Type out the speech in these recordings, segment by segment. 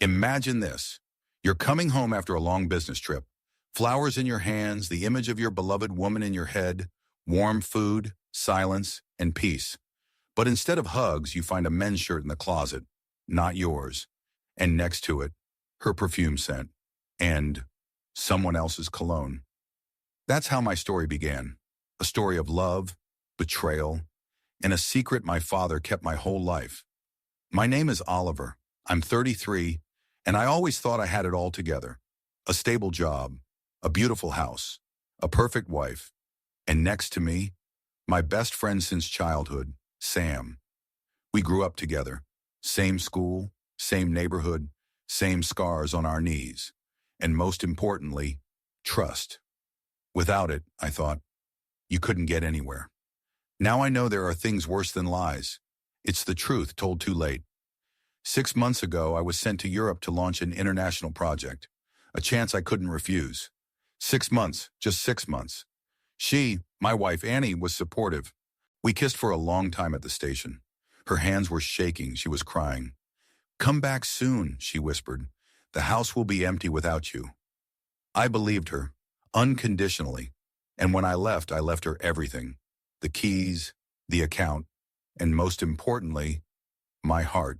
Imagine this. You're coming home after a long business trip. Flowers in your hands, the image of your beloved woman in your head, warm food, silence, and peace. But instead of hugs, you find a men's shirt in the closet, not yours. And next to it, her perfume scent, and someone else's cologne. That's how my story began. A story of love, betrayal, and a secret my father kept my whole life. My name is Oliver. I'm 33, and I always thought I had it all together. A stable job, a beautiful house, a perfect wife, and next to me, my best friend since childhood, Sam. We grew up together. Same school, same neighborhood, same scars on our knees. And most importantly, trust. Without it, I thought, you couldn't get anywhere. Now I know there are things worse than lies. It's the truth told too late. 6 months ago, I was sent to Europe to launch an international project, a chance I couldn't refuse. 6 months, just 6 months. She, my wife Annie, was supportive. We kissed for a long time at the station. Her hands were shaking, she was crying. "Come back soon," she whispered. "The house will be empty without you." I believed her, unconditionally. And when I left her everything. The keys, the account, and most importantly, my heart.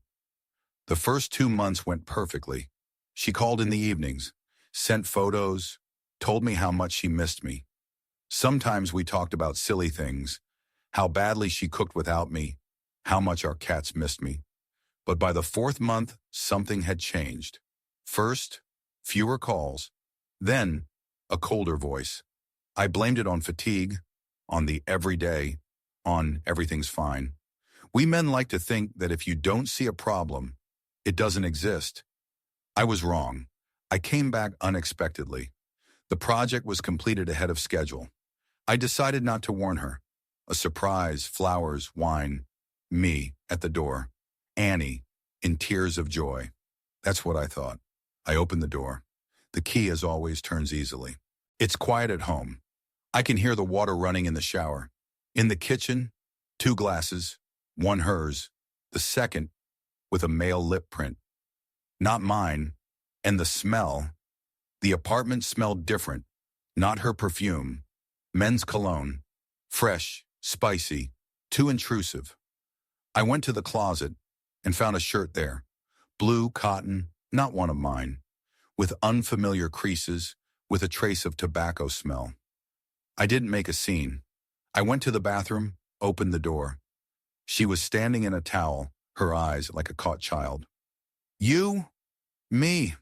The first 2 months went perfectly. She called in the evenings, sent photos, told me how much she missed me. Sometimes we talked about silly things, how badly she cooked without me, how much our cats missed me. But by the 4th month, something had changed. First, fewer calls. Then, a colder voice. I blamed it on fatigue, on the everyday, on everything's fine. We men like to think that if you don't see a problem, it doesn't exist. I was wrong. I came back unexpectedly. The project was completed ahead of schedule. I decided not to warn her. A surprise, flowers, wine, me at the door. Annie, in tears of joy. That's what I thought. I opened the door. The key, as always, turns easily. It's quiet at home. I can hear the water running in the shower. In the kitchen, 2 glasses, one hers, the second with a male lip print. Not mine. And the smell. The apartment smelled different. Not her perfume. Men's cologne. Fresh, spicy, too intrusive. I went to the closet and found a shirt there. Blue cotton, not one of mine. With unfamiliar creases, with a trace of tobacco smell. I didn't make a scene. I went to the bathroom, opened the door. She was standing in a towel, her eyes like a caught child. "You? Me?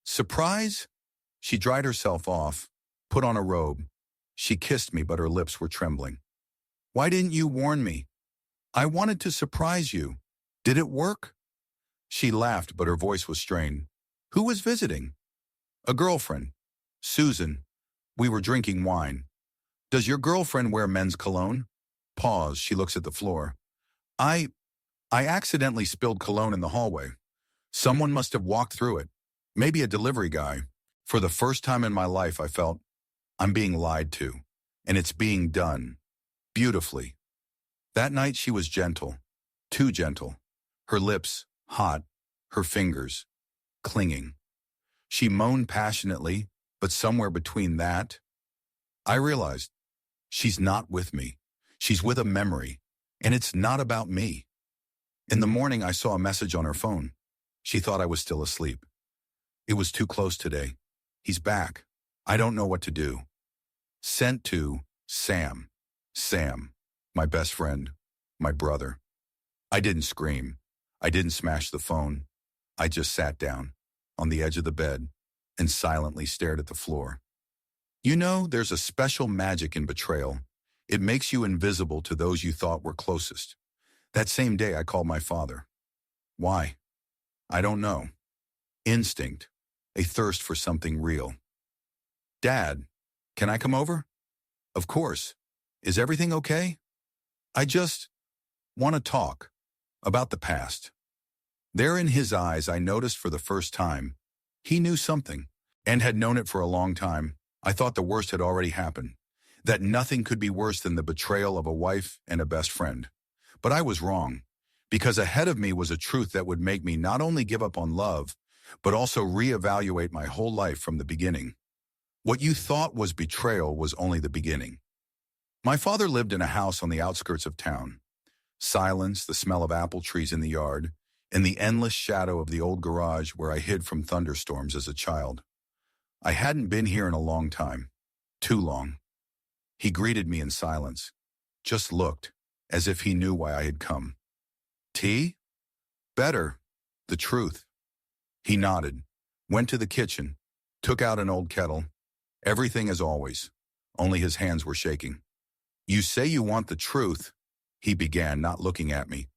Surprise?" She dried herself off, put on a robe. She kissed me, but her lips were trembling. "Why didn't you warn me? I wanted to surprise you. Did it work?" She laughed, but her voice was strained. "Who was visiting?" "A girlfriend. Susan. We were drinking wine." "Does your girlfriend wear men's cologne?" Pause, she looks at the floor. I accidentally spilled cologne in the hallway. Someone must have walked through it. Maybe a delivery guy. For the first time in my life, I felt I'm being lied to. And it's being done. Beautifully. That night she was gentle. Too gentle. Her lips, hot. Her fingers, clinging. She moaned passionately, but somewhere between that, I realized she's not with me. She's with a memory, and it's not about me. In the morning, I saw a message on her phone. She thought I was still asleep. "It was too close today. He's back. I don't know what to do." Sent to Sam. Sam, my best friend, my brother. I didn't scream. I didn't smash the phone. I just sat down on the edge of the bed and silently stared at the floor. You know, there's a special magic in betrayal. It makes you invisible to those you thought were closest. That same day, I called my father. Why? I don't know. Instinct. A thirst for something real. "Dad, can I come over?" "Of course. Is everything okay?" "I just want to talk about the past." There in his eyes, I noticed for the first time, he knew something and had known it for a long time. I thought the worst had already happened, that nothing could be worse than the betrayal of a wife and a best friend. But I was wrong, because ahead of me was a truth that would make me not only give up on love, but also reevaluate my whole life from the beginning. What you thought was betrayal was only the beginning. My father lived in a house on the outskirts of town. Silence, the smell of apple trees in the yard, and the endless shadow of the old garage where I hid from thunderstorms as a child. I hadn't been here in a long time. Too long. He greeted me in silence. Just looked, as if he knew why I had come. Tea? Better. The truth. He nodded, went to the kitchen, took out an old kettle. Everything as always, only his hands were shaking. You say you want the truth, he began, not looking at me.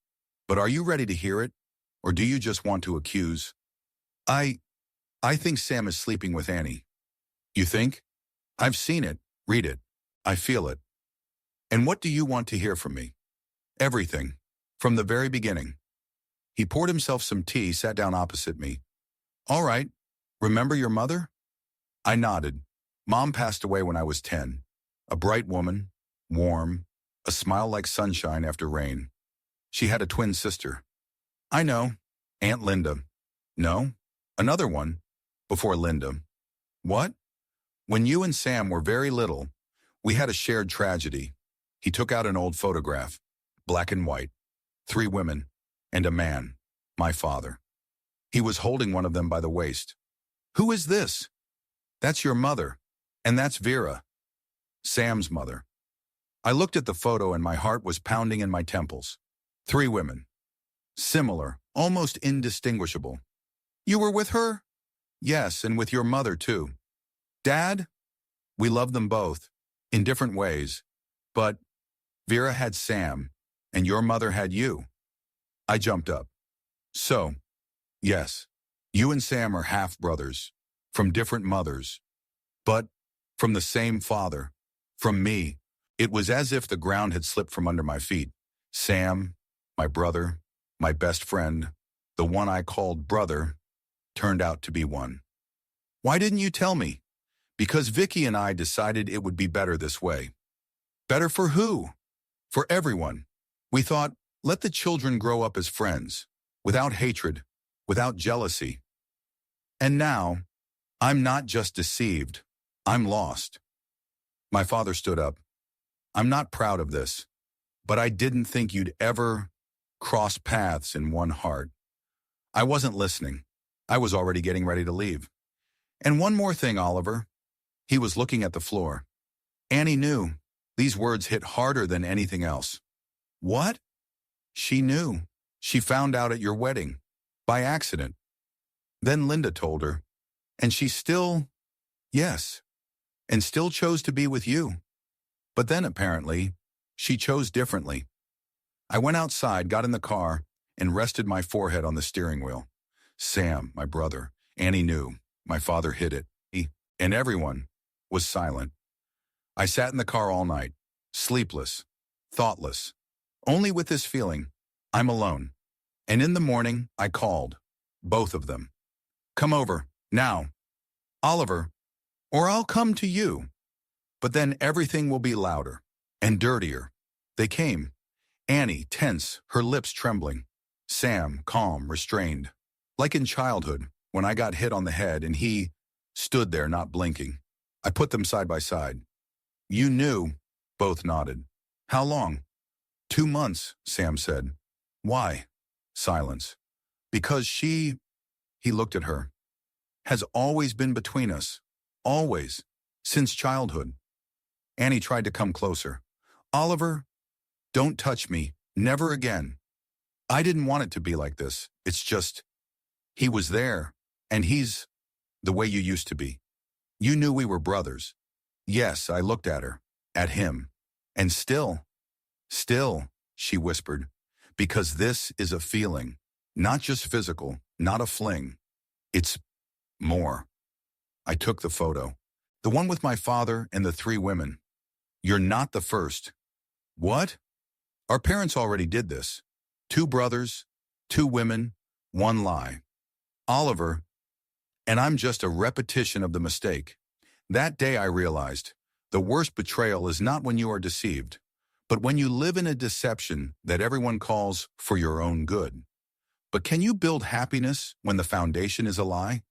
But are you ready to hear it? Or do you just want to accuse? I think Sam is sleeping with Annie. You think? I've seen it, read it. I feel it. And what do you want to hear from me? Everything. From the very beginning. He poured himself some tea, sat down opposite me. All right. Remember your mother? I nodded. Mom passed away when I was 10. A bright woman, warm, a smile like sunshine after rain. She had a twin sister. I know. Aunt Linda. No? Another one. Before Linda. What? When you and Sam were very little, we had a shared tragedy. He took out an old photograph, black and white, 3 women, and a man, my father. He was holding one of them by the waist. Who is this? That's your mother, and that's Vera, Sam's mother. I looked at the photo and my heart was pounding in my temples. 3 women. Similar, almost indistinguishable. You were with her? Yes, and with your mother too. Dad? We love them both, in different ways. But Vera had Sam, and your mother had you. I jumped up. So, yes, you and Sam are half-brothers, from different mothers, but from the same father. From me, it was as if the ground had slipped from under my feet. Sam, my brother, my best friend, the one I called brother, turned out to be one. Why didn't you tell me? Because Vicky and I decided it would be better this way. Better for who? For everyone. We thought, let the children grow up as friends, without hatred, without jealousy. And now, I'm not just deceived, I'm lost. My father stood up. I'm not proud of this, but I didn't think you'd ever cross paths in one heart. I wasn't listening. I was already getting ready to leave. And one more thing, Oliver. He was looking at the floor. Annie knew. These words hit harder than anything else. What? She knew. She found out at your wedding. By accident. Then Linda told her. And she still, yes, and still chose to be with you. But then apparently, she chose differently. I went outside, got in the car, and rested my forehead on the steering wheel. Sam, my brother, Annie knew. My father hid it. And everyone was silent. I sat in the car all night, sleepless, thoughtless, only with this feeling, I'm alone. And in the morning, I called, both of them. Come over, now. Oliver, or I'll come to you. But then everything will be louder and dirtier. They came. Annie, tense, her lips trembling. Sam, calm, restrained. Like in childhood, when I got hit on the head and he stood there not blinking. I put them side by side. You knew, both nodded. How long? 2 months, Sam said. Why? Silence. Because she, he looked at her, has always been between us. Always. Since childhood. Annie tried to come closer. Oliver, don't touch me. Never again. I didn't want it to be like this. It's just, he was there, and he's the way you used to be. You knew we were brothers. Yes, I looked at her, at him, and still, she whispered, because this is a feeling, not just physical, not a fling. It's more. I took the photo, the one with my father and the 3 women. You're not the first. What? Our parents already did this. 2 brothers, 2 women, 1 lie. Oliver, and I'm just a repetition of the mistake. That day I realized, the worst betrayal is not when you are deceived, but when you live in a deception that everyone calls for your own good. But can you build happiness when the foundation is a lie?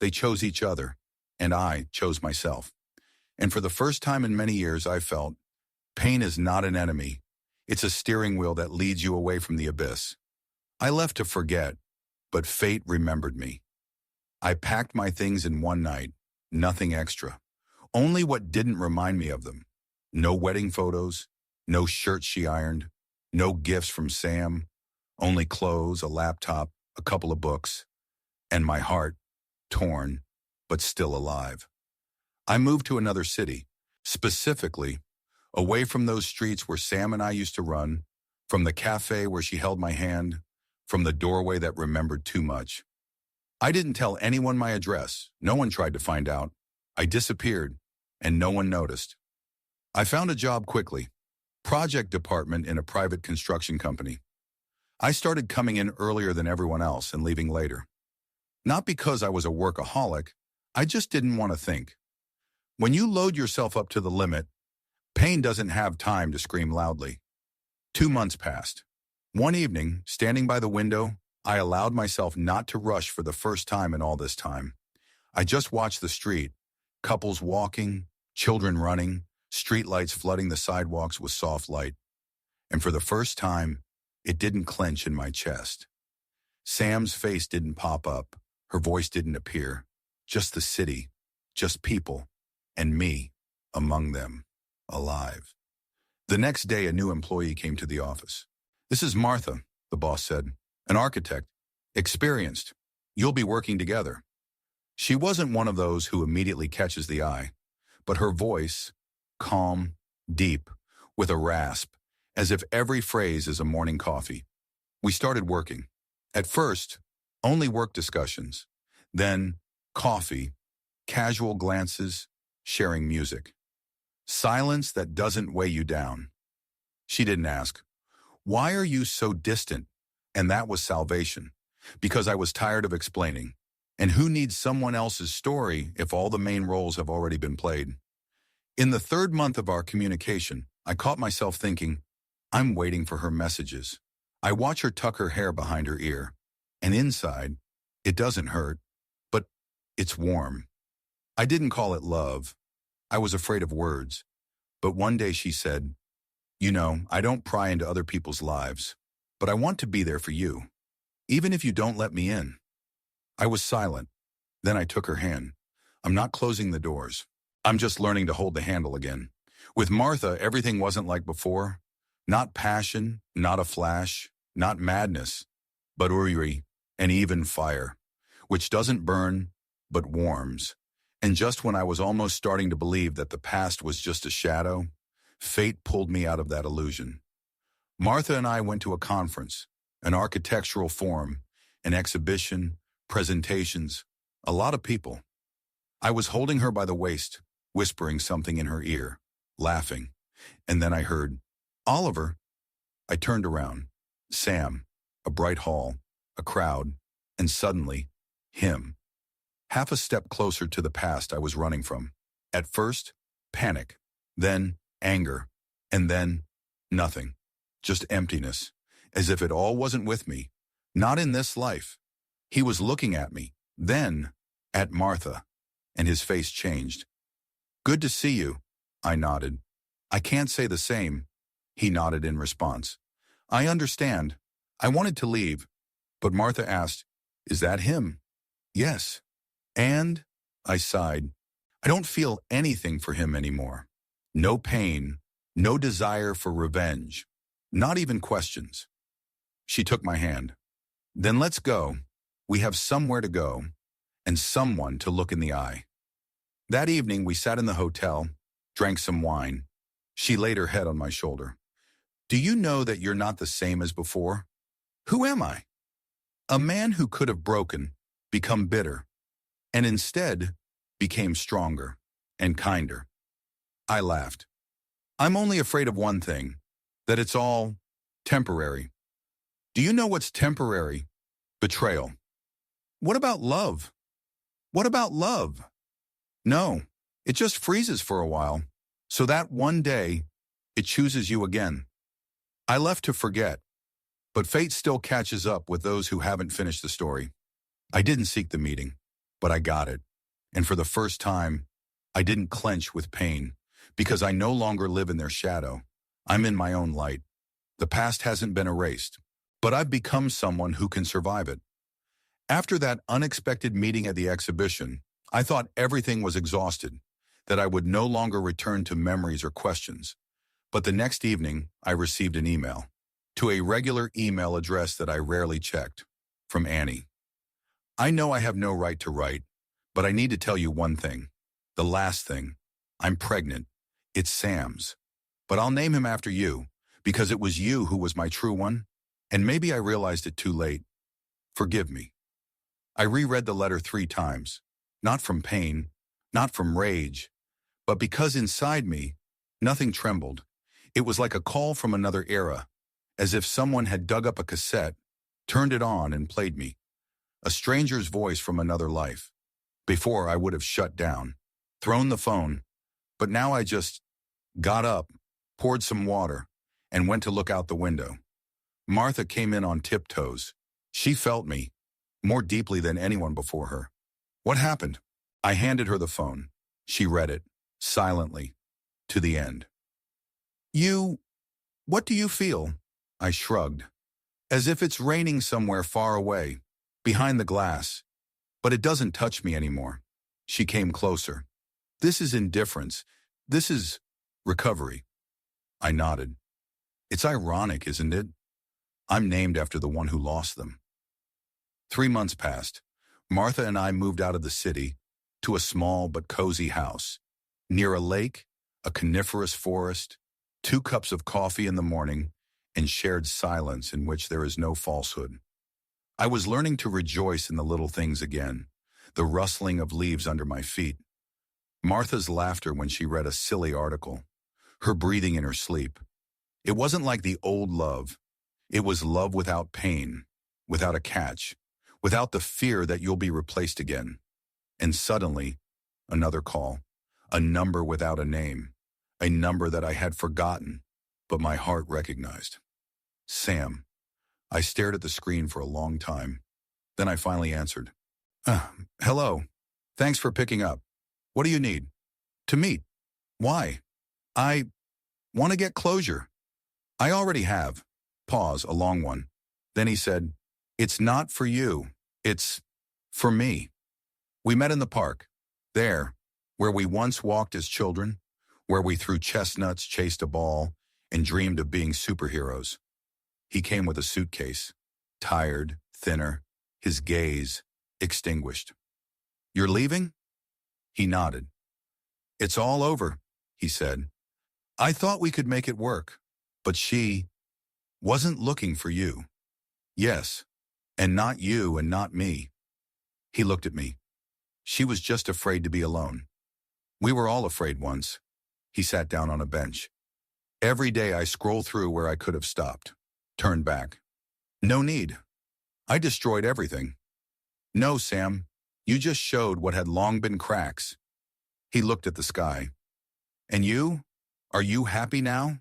They chose each other, and I chose myself. And for the first time in many years, I felt pain is not an enemy. It's a steering wheel that leads you away from the abyss. I left to forget, but fate remembered me. I packed my things in one night, nothing extra. Only what didn't remind me of them. No wedding photos, no shirts she ironed, no gifts from Sam, only clothes, a laptop, a couple of books, and my heart, torn, but still alive. I moved to another city, specifically, away from those streets where Sam and I used to run, from the cafe where she held my hand, from the doorway that remembered too much. I didn't tell anyone my address. No one tried to find out. I disappeared, and no one noticed. I found a job quickly, project department in a private construction company. I started coming in earlier than everyone else and leaving later. Not because I was a workaholic, I just didn't want to think. When you load yourself up to the limit, pain doesn't have time to scream loudly. 2 months passed. One evening, standing by the window, I allowed myself not to rush for the first time in all this time. I just watched the street, couples walking, children running, streetlights flooding the sidewalks with soft light. And for the first time, it didn't clench in my chest. Sam's face didn't pop up, her voice didn't appear. Just the city, just people, and me, among them, alive. The next day, a new employee came to the office. "This is Martha," the boss said, "an architect, experienced. You'll be working together." She wasn't one of those who immediately catches the eye, but her voice, calm, deep, with a rasp, as if every phrase is a morning coffee. We started working. At first, only work discussions, then coffee, casual glances, sharing music. Silence that doesn't weigh you down. She didn't ask, "Why are you so distant?" And that was salvation, because I was tired of explaining. And who needs someone else's story if all the main roles have already been played? In the 3rd month of our communication, I caught myself thinking, I'm waiting for her messages. I watch her tuck her hair behind her ear, and inside, it doesn't hurt, but it's warm. I didn't call it love. I was afraid of words. But one day she said, "You know, I don't pry into other people's lives, but I want to be there for you, even if you don't let me in." I was silent. Then I took her hand. "I'm not closing the doors. I'm just learning to hold the handle again." With Martha, everything wasn't like before. Not passion, not a flash, not madness, but Uri, and even fire, which doesn't burn, but warms. And just when I was almost starting to believe that the past was just a shadow, fate pulled me out of that illusion. Martha and I went to a conference, an architectural forum, an exhibition, presentations, a lot of people. I was holding her by the waist, whispering something in her ear, laughing. And then I heard, "Oliver." I turned around. Sam, a bright hall, a crowd, and suddenly, him. Half a step closer to the past I was running from. At first, panic, then anger, and then nothing. Just emptiness, as if it all wasn't with me. Not in this life. He was looking at me, then at Martha, and his face changed. "Good to see you," I nodded. "I can't say the same," he nodded in response. "I understand. I wanted to leave, but Martha asked, 'Is that him?' 'Yes.' And," I sighed, "I don't feel anything for him anymore. No pain, no desire for revenge, not even questions." She took my hand. "Then let's go. We have somewhere to go, and someone to look in the eye." That evening, we sat in the hotel, drank some wine. She laid her head on my shoulder. "Do you know that you're not the same as before? Who am I? A man who could have broken, become bitter, and instead became stronger and kinder." I laughed. "I'm only afraid of one thing, that it's all temporary." "Do you know what's temporary? Betrayal." "What about love?" "What about love?" "No, it just freezes for a while, so that one day, it chooses you again." I left to forget, But fate still catches up with those who haven't finished the story. I didn't seek the meeting, but I got it. And for the first time, I didn't clench with pain, because I no longer live in their shadow. I'm in my own light. The past hasn't been erased, but I've become someone who can survive it. After that unexpected meeting at the exhibition, I thought everything was exhausted, that I would no longer return to memories or questions. But the next evening, I received an email, to a regular email address that I rarely checked, from Annie. I know I have no right to write, but I need to tell you one thing. The last thing. I'm pregnant. It's Sam's. But I'll name him after you, because it was you who was my true one, and maybe I realized it too late. Forgive me. I reread the letter 3 times, not from pain, not from rage, but because inside me, nothing trembled. It was like a call from another era, as if someone had dug up a cassette, turned it on, and played me. A stranger's voice from another life. Before, I would have shut down, thrown the phone, but now I just got up, poured some water, and went to look out the window. Martha came in on tiptoes. She felt me, more deeply than anyone before her. What happened? I handed her the phone. She read it, silently, to the end. What do you feel? I shrugged, as if it's raining somewhere far away, behind the glass. But it doesn't touch me anymore. She came closer. This is indifference. This is recovery. I nodded. It's ironic, isn't it? I'm named after the one who lost them. 3 months passed. Martha and I moved out of the city to a small but cozy house, near a lake, a coniferous forest, 2 cups of coffee in the morning, and shared silence in which there is no falsehood. I was learning to rejoice in the little things again, the rustling of leaves under my feet, Martha's laughter when she read a silly article, her breathing in her sleep. It wasn't like the old love. It was love without pain, without a catch, without the fear that you'll be replaced again. And suddenly, another call, a number without a name, a number that I had forgotten, but my heart recognized. Sam. I stared at the screen for a long time. Then I finally answered. Hello. Thanks for picking up. What do you need? To meet. Why? I want to get closure. I already have. Pause, a long one. Then he said, it's not for you. It's for me. We met in the park. There, where we once walked as children, where we threw chestnuts, chased a ball, and dreamed of being superheroes. He came with a suitcase, tired, thinner, his gaze extinguished. You're leaving? He nodded. It's all over, he said. I thought we could make it work, but she wasn't looking for you. Yes, and not you and not me. He looked at me. She was just afraid to be alone. We were all afraid once. He sat down on a bench. Every day I scroll through where I could have stopped, turned back. No need. I destroyed everything. No, Sam, you just showed what had long been cracks. He looked at the sky. And you? Are you happy now?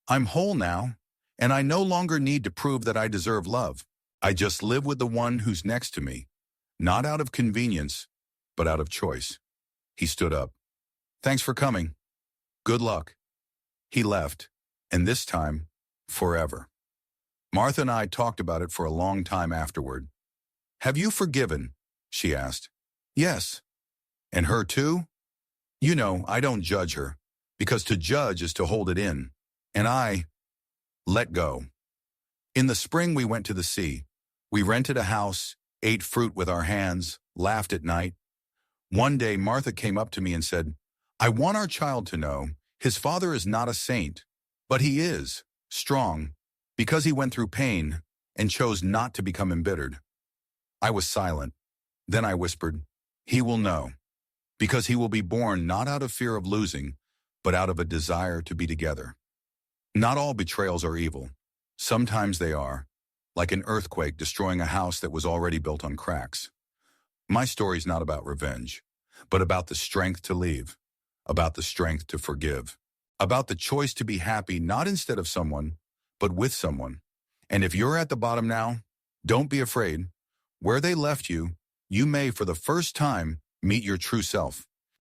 I'm whole now, and I no longer need to prove that I deserve love. I just live with the one who's next to me, not out of convenience, but out of choice. He stood up. Thanks for coming. Good luck. He left, and this time, forever. Martha and I talked about it for a long time afterward. Have you forgiven? She asked. Yes. And her too? You know, I don't judge her, because to judge is to hold it in, and I let go. In the spring, we went to the sea. We rented a house, ate fruit with our hands, laughed at night. One day, Martha came up to me and said, I want our child to know his father is not a saint, but he is strong because he went through pain and chose not to become embittered. I was silent. Then I whispered, he will know, because he will be born not out of fear of losing, but out of a desire to be together. Not all betrayals are evil. Sometimes they are, like an earthquake destroying a house that was already built on cracks. My story's not about revenge, but about the strength to leave, about the strength to forgive, about the choice to be happy not instead of someone, but with someone, And if you're at the bottom now, don't be afraid. Where they left you, you may, for the first time, meet your true self.